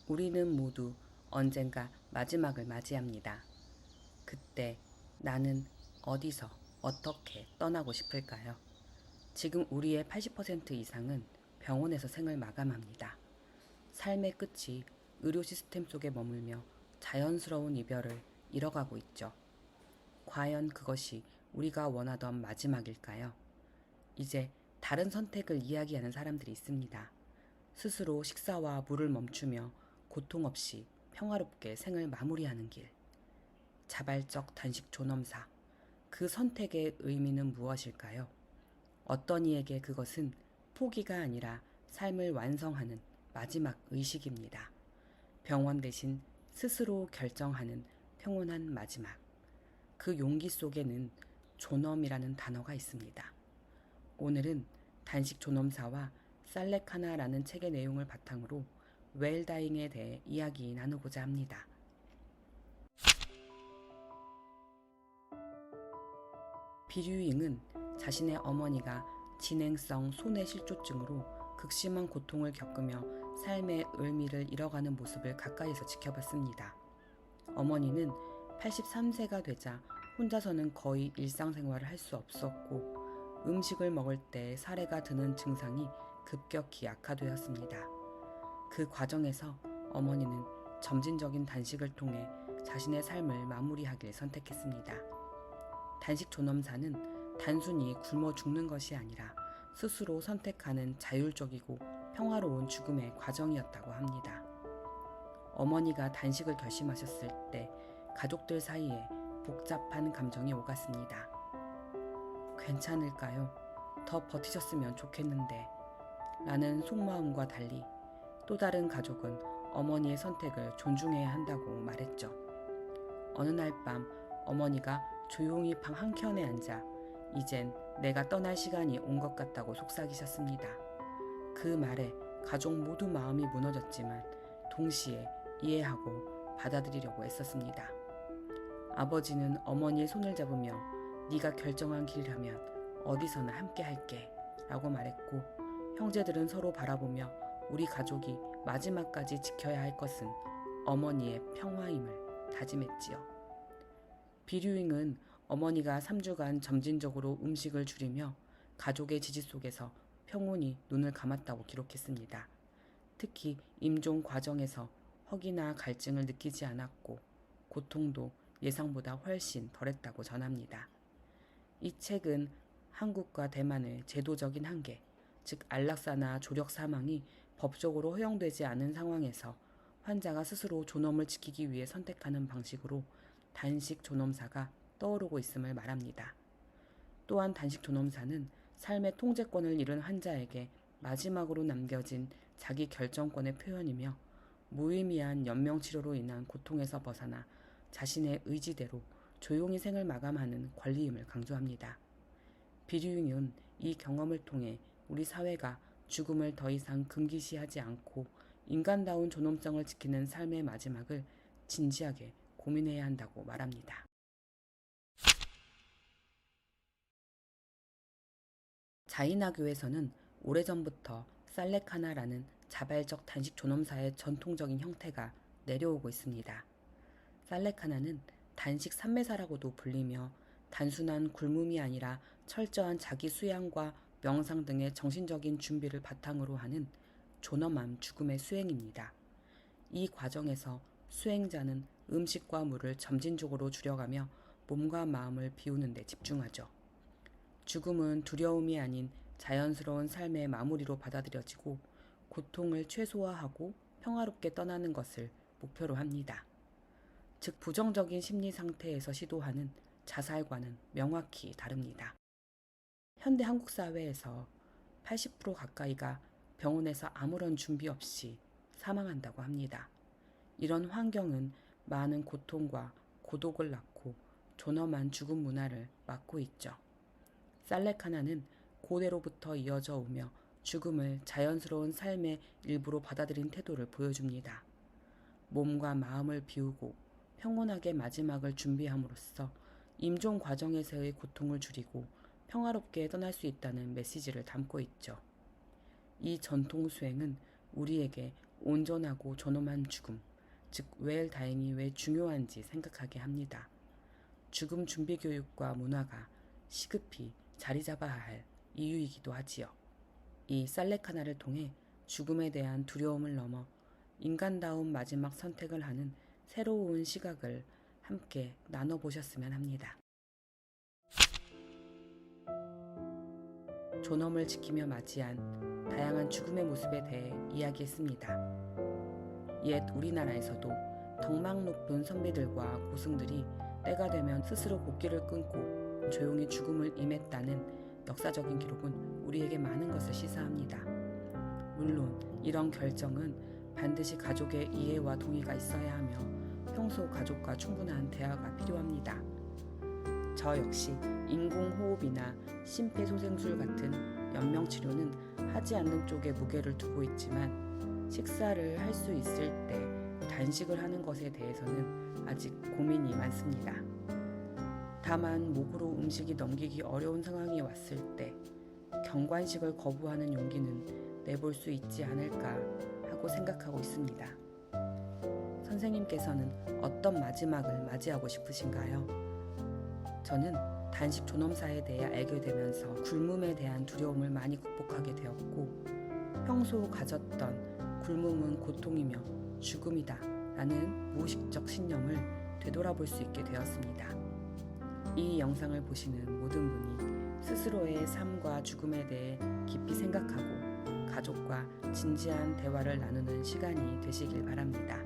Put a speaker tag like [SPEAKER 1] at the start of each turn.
[SPEAKER 1] 우리는 모두 언젠가 마지막을 맞이합니다. 그때 나는 어디서 어떻게 떠나고 싶을까요? 지금 우리의 80% 이상은 병원에서 생을 마감합니다. 삶의 끝이 의료 시스템 속에 머물며 자연스러운 이별을 이뤄가고 있죠. 과연 그것이 우리가 원하던 마지막일까요? 이제 다른 선택을 이야기하는 사람들이 있습니다. 스스로 식사와 물을 멈추며 고통 없이 평화롭게 생을 마무리하는 길. 자발적 단식 존엄사. 그 선택의 의미는 무엇일까요? 어떤 이에게 그것은 포기가 아니라 삶을 완성하는 마지막 의식입니다. 병원 대신 스스로 결정하는 평온한 마지막. 그 용기 속에는 존엄이라는 단어가 있습니다. 오늘은 단식 존엄사와 살레카나라는 책의 내용을 바탕으로 웰다잉에 대해 이야기 나누고자 합니다. 비류잉은 자신의 어머니가 진행성 소뇌실조증으로 극심한 고통을 겪으며 삶의 의미를 잃어가는 모습을 가까이서 지켜봤습니다. 어머니는 83세가 되자 혼자서는 거의 일상생활을 할 수 없었고 음식을 먹을 때 사례가 드는 증상이 급격히 악화되었습니다. 그 과정에서 어머니는 점진적인 단식을 통해 자신의 삶을 마무리하길 선택했습니다. 단식 존엄사는 단순히 굶어 죽는 것이 아니라 스스로 선택하는 자율적이고 평화로운 죽음의 과정이었다고 합니다. 어머니가 단식을 결심하셨을 때 가족들 사이에 복잡한 감정이 오갔습니다. 괜찮을까요? 더 버티셨으면 좋겠는데 라는 속마음과 달리 또 다른 가족은 어머니의 선택을 존중해야 한다고 말했죠. 어느 날 밤 어머니가 조용히 방 한켠에 앉아 이젠 내가 떠날 시간이 온 것 같다고 속삭이셨습니다. 그 말에 가족 모두 마음이 무너졌지만 동시에 이해하고 받아들이려고 애썼습니다. 아버지는 어머니의 손을 잡으며 네가 결정한 길이라면 어디서나 함께 할게 라고 말했고 형제들은 서로 바라보며 우리 가족이 마지막까지 지켜야 할 것은 어머니의 평화임을 다짐했지요. 비류잉은 어머니가 3주간 점진적으로 음식을 줄이며 가족의 지지 속에서 평온히 눈을 감았다고 기록했습니다. 특히 임종 과정에서 허기나 갈증을 느끼지 않았고 고통도 예상보다 훨씬 덜했다고 전합니다. 이 책은 한국과 대만의 제도적인 한계, 즉 안락사나 조력 사망이 법적으로 허용되지 않은 상황에서 환자가 스스로 존엄을 지키기 위해 선택하는 방식으로 단식 존엄사가 떠오르고 있음을 말합니다. 또한 단식 존엄사는 삶의 통제권을 잃은 환자에게 마지막으로 남겨진 자기 결정권의 표현이며 무의미한 연명치료로 인한 고통에서 벗어나 자신의 의지대로 조용히 생을 마감하는 권리임을 강조합니다. 비류잉은 이 경험을 통해 우리 사회가 죽음을 더 이상 금기시하지 않고 인간다운 존엄성을 지키는 삶의 마지막을 진지하게 고민해야 한다고 말합니다. 자이나교에서는 오래전부터 살레카나라는 자발적 단식 존엄사의 전통적인 형태가 내려오고 있습니다. 살레카나는 단식 삼매사라고도 불리며 단순한 굶음이 아니라 철저한 자기 수양과 명상 등의 정신적인 준비를 바탕으로 하는 존엄한 죽음의 수행입니다. 이 과정에서 수행자는 음식과 물을 점진적으로 줄여가며 몸과 마음을 비우는 데 집중하죠. 죽음은 두려움이 아닌 자연스러운 삶의 마무리로 받아들여지고 고통을 최소화하고 평화롭게 떠나는 것을 목표로 합니다. 즉 부정적인 심리 상태에서 시도하는 자살과는 명확히 다릅니다. 현대 한국 사회에서 80% 가까이가 병원에서 아무런 준비 없이 사망한다고 합니다. 이런 환경은 많은 고통과 고독을 낳고 존엄한 죽음 문화를 막고 있죠. 살레카나는 고대로부터 이어져 오며 죽음을 자연스러운 삶의 일부로 받아들인 태도를 보여줍니다. 몸과 마음을 비우고 평온하게 마지막을 준비함으로써 임종 과정에서의 고통을 줄이고 평화롭게 떠날 수 있다는 메시지를 담고 있죠. 이 전통 수행은 우리에게 온전하고 존엄한 죽음, 즉 웰 다잉이 왜 중요한지 생각하게 합니다. 죽음 준비 교육과 문화가 시급히 자리 잡아야 할 이유이기도 하지요. 이 살레카나를 통해 죽음에 대한 두려움을 넘어 인간다운 마지막 선택을 하는 새로운 시각을 함께 나눠보셨으면 합니다. 존엄을 지키며 맞이한 다양한 죽음의 모습에 대해 이야기했습니다. 옛 우리나라에서도 덕망 높은 선비들과 고승들이 때가 되면 스스로 곡기를 끊고 조용히 죽음을 임했다는 역사적인 기록은 우리에게 많은 것을 시사합니다. 물론 이런 결정은 반드시 가족의 이해와 동의가 있어야 하며 평소 가족과 충분한 대화가 필요합니다. 저 역시 인공호흡이나 심폐소생술 같은 연명치료는 하지 않는 쪽에 무게를 두고 있지만 식사를 할 수 있을 때 단식을 하는 것에 대해서는 아직 고민이 많습니다. 다만 목으로 음식이 넘기기 어려운 상황이 왔을 때 경관식을 거부하는 용기는 내볼 수 있지 않을까 하고 생각하고 있습니다. 선생님께서는 어떤 마지막을 맞이하고 싶으신가요? 저는 단식 존엄사에 대해 알게 되면서 굶음에 대한 두려움을 많이 극복하게 되었고 평소 가졌던 굶음은 고통이며 죽음이다 라는 무의식적 신념을 되돌아볼 수 있게 되었습니다. 이 영상을 보시는 모든 분이 스스로의 삶과 죽음에 대해 깊이 생각하고 가족과 진지한 대화를 나누는 시간이 되시길 바랍니다.